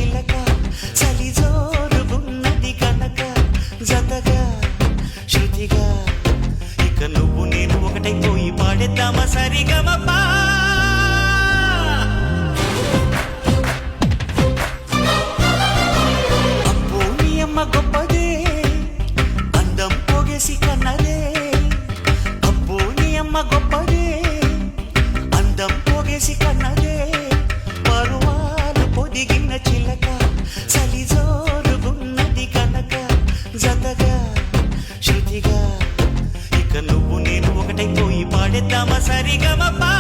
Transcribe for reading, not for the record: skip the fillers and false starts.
చిలక చలి జోరుగున్నది కనుక జతగా శృతిగా ఇక నువ్వు నేను ఒకటైపోయి పాడేద్దామా సరిగమపా అబ్బో నీ అమ్మ గొప్పదే అందం పోగేసి కన్నదే అబ్బో నీ అమ్మ గొప్పదే అందం పోగేసి కన్నదే పరువాలు పొదిగిన చిలక చలి జోరుగున్నది కనుక జతగా శృతిగా ఇక నువ్వు నేను ఒకటైపోయి పాడేద్దామా సరిగమపా